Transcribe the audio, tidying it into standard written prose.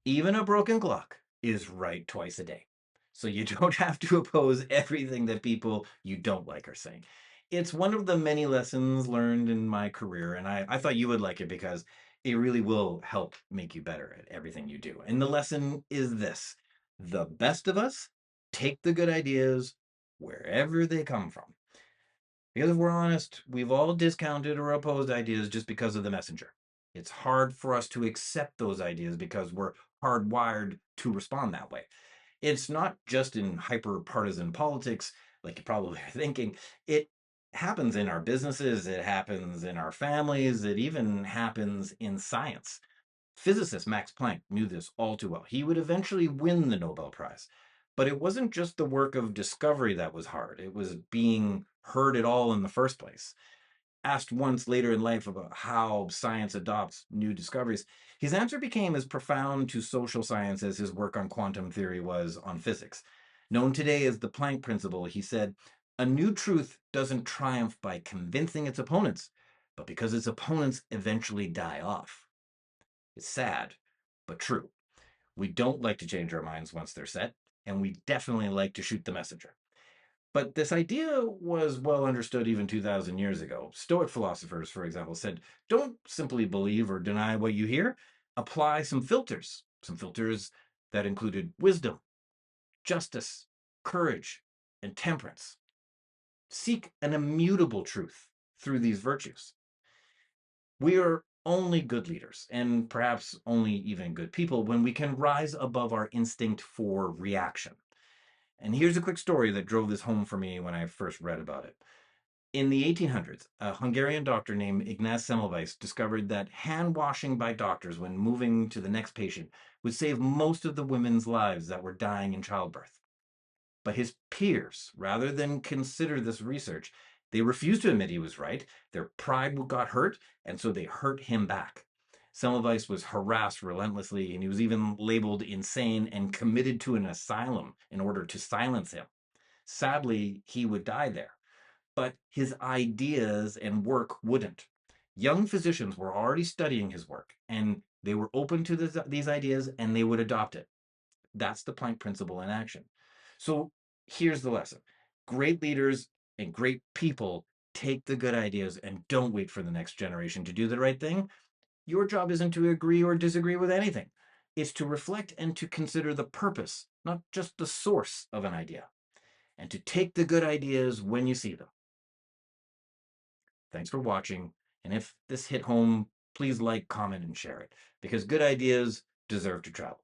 Even a broken clock is right twice a day. So you don't have to oppose everything that people you don't like are saying. It's one of the many lessons learned in my career, and I thought you would like it because it really will help make you better at everything you do. And the lesson is this: the best of us take the good ideas wherever they come from. Because if we're honest, we've all discounted or opposed ideas just because of the messenger. It's hard for us to accept those ideas because we're hardwired to respond that way. It's not just in hyper partisan politics, like you probably are thinking. It happens in our businesses, it happens in our families, it even happens in science. Physicist Max Planck knew this all too well. He would eventually win the Nobel Prize. But it wasn't just the work of discovery that was hard, it was being heard at all in the first place. Asked once later in life about how science adopts new discoveries, his answer became as profound to social science as his work on quantum theory was on physics. Known today as the Planck principle, he said, a new truth doesn't triumph by convincing its opponents, but because its opponents eventually die off. It's sad, but true. We don't like to change our minds once they're set, and we definitely like to shoot the messenger. But this idea was well understood even 2,000 years ago. Stoic philosophers, for example, said, don't simply believe or deny what you hear, apply some filters that included wisdom, justice, courage, and temperance. Seek an immutable truth through these virtues. We are only good leaders, and perhaps only even good people, when we can rise above our instinct for reaction. And here's a quick story that drove this home for me when I first read about it. In the 1800s, a Hungarian doctor named Ignaz Semmelweis discovered that hand washing by doctors when moving to the next patient would save most of the women's lives that were dying in childbirth. But his peers, rather than consider this research, they refused to admit he was right. Their pride got hurt, and so they hurt him back. Semmelweis was harassed relentlessly, and he was even labeled insane and committed to an asylum in order to silence him. Sadly, he would die there, but his ideas and work wouldn't. Young physicians were already studying his work, and they were open to these ideas and they would adopt it. That's the Planck principle in action. So here's the lesson: great leaders and great people take the good ideas and don't wait for the next generation to do the right thing. Your job isn't to agree or disagree with anything, it's to reflect and to consider the purpose, not just the source of an idea, and to take the good ideas when you see them. Thanks for watching. And if this hit home, please like, comment, and share it because good ideas deserve to travel.